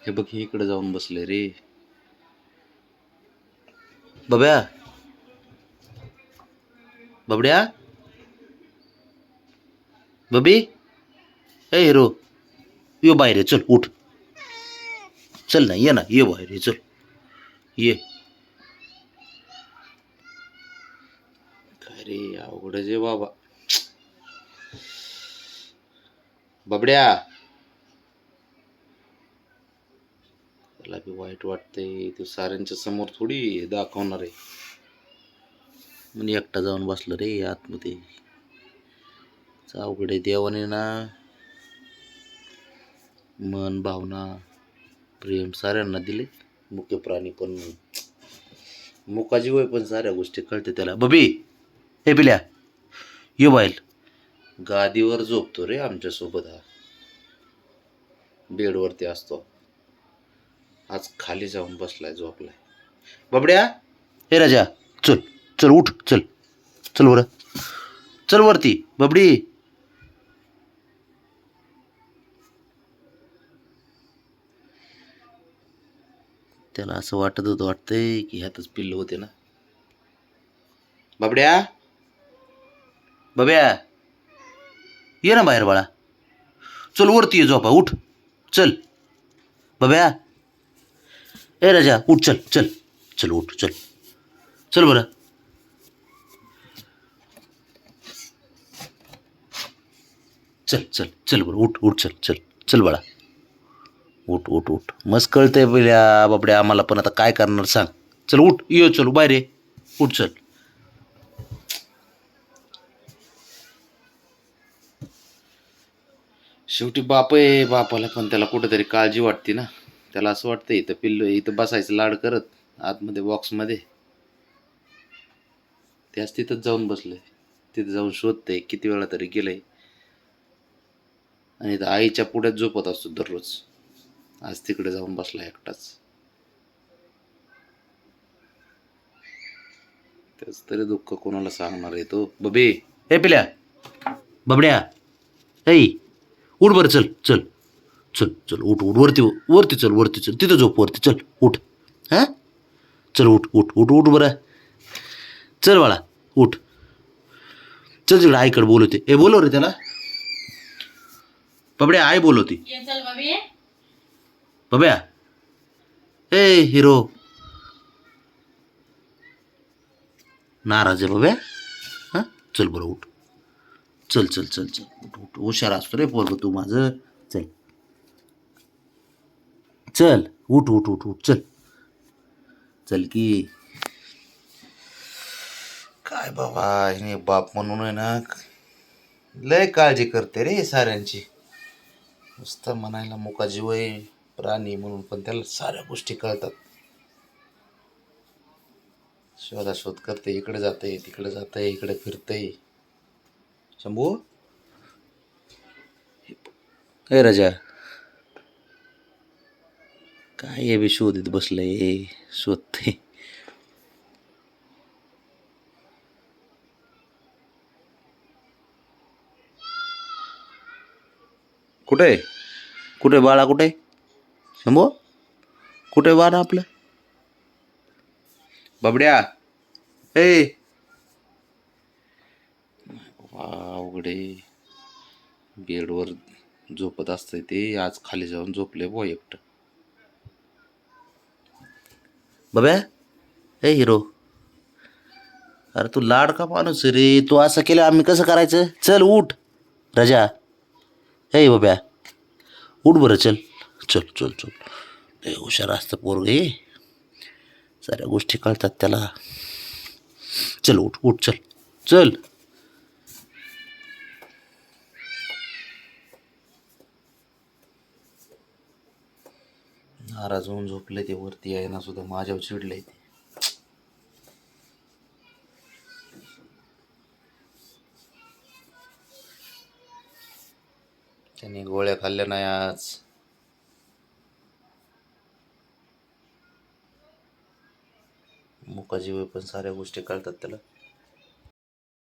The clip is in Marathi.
हे बघ, हे इकडे जाऊन बसले रे. बब्या, बबड्या, बबी, ए हिरो, ये बाहेर ये, चल उठ. चल ना, ये ना, ये बाहेर ये, चल ये. काय रे, अवघड जे बाबा. बबड्या, त्याला बी वाईट वाटतंय. तू साऱ्यांच्या समोर थोडी दाखवणार आहे. म्हणजे एकटा जाऊन बसलं रे आतमध्ये. अवघड आहे. देवाने ना मन, भावना, प्रेम साऱ्यांना दिले. मुख्य प्राणी पण मुकाजीव आहे, पण साऱ्या गोष्टी कळते त्याला. बबी, हे पिल्या, ये बाईल. गादीवर झोपतो रे आमच्यासोबत. हा बेडवरती असतो. आज खाली जाऊन बसलाय, झोपलाय. बबड्या, हे राजा, चल चल उठ, चल चल बरं, चल वरती. बबडी, त्याला असं वाटत होतं, वाटतंय की ह्यातच पिल्लं होते ना. बबड्या, बब्या, ये ना बाहेर बाळा. चल वरती ये, झोपा, उठ, चल. बब्या, ए राजा, उठ, चल चल चल, उठ, चल चल बरं. चल चल चल बरं, उठ उठ, चल चल चल बाळा, उठ उठ उठ. मस्त कळतंय पहिल्या बाबड्या आम्हाला, पण आता काय करणार सांग. चल उठ, ये, चल बाहेर ये, उठ, चल. शेवटी बाप आहे, बापाला पण त्याला कुठेतरी काळजी वाटते ना. त्याला असं वाटतं इथं पिल्लू, इथं बसायचं लाड करत आतमध्ये बॉक्समध्ये. त्याच तिथंच जाऊन बसलंय. तिथं जाऊन शोधतंय, किती वेळा तरी गेलंय. आणि इथं आईच्या पुढ्यात झोपत असतो दररोज. आज तिकडे जाऊन बसला एकटाच. त्याच तरी दुःख कोणाला सांगणार आहे तो. बबे, हे पिल्या, बबड्या, हे उठ बरं, चल चल चल चल, उठ उठ, वरती वरती चल, वरती चल, तिथं झोप, वरती चल, उठ. हां, चल उठ उठ उठ उठ बरं. चल बाळा, उठ, चल तिकडे आईकडे बोलवते. हे बोलव रे त्याला. बबड्या, आई बोलवती. बब्या, ए हिरो, नाराज आहे बब्या. हां, चल बरं, उठ, चल चल चल चल, उठ उठ, हुशार असतो रे पोरगं तू माझं. चल चल, उठ उठ उठ उठ, चल चल की. काय बाबा, हिने बाप म्हणून आहे ना, लय काळजी करते रे साऱ्यांची. नुसतं म्हणायला मुका जीव आहे प्राणी म्हणून, पण त्याला साऱ्या गोष्टी कळतात. शोधाशोध करते, इकडे जाते, तिकडे जाते, इकडे फिरते. शंभू, हे राजा, काय हे बी शोधित बसलंय, शोधते. कुठे कुठे बाळा, कुठे शंभू, कुठे बाळा आपलं. बबड्या, ए अवघडे, बेडवर झोपत असतंय ते. आज खाली जाऊन झोपले बो एकटं. बब्या, ए हिरो, अरे तू लाडका माणूस रे, तू असं केलं आम्ही कसं करायचं. चल उठ राजा. हे बब्या, उठ बरं, चल चल चल चल. लय हुशार असतं पोरग हे, साऱ्या गोष्टी कळतात त्याला. चल उठ उठ, चल चल. नाराज होऊन झोपले ते वरती, आहे ना सुद्धा माझ्यावर चिडले ते. त्याने गोळ्या खाल्ल्या नाही आज. मुकाजीव पण साऱ्या गोष्टी कळतात त्याला.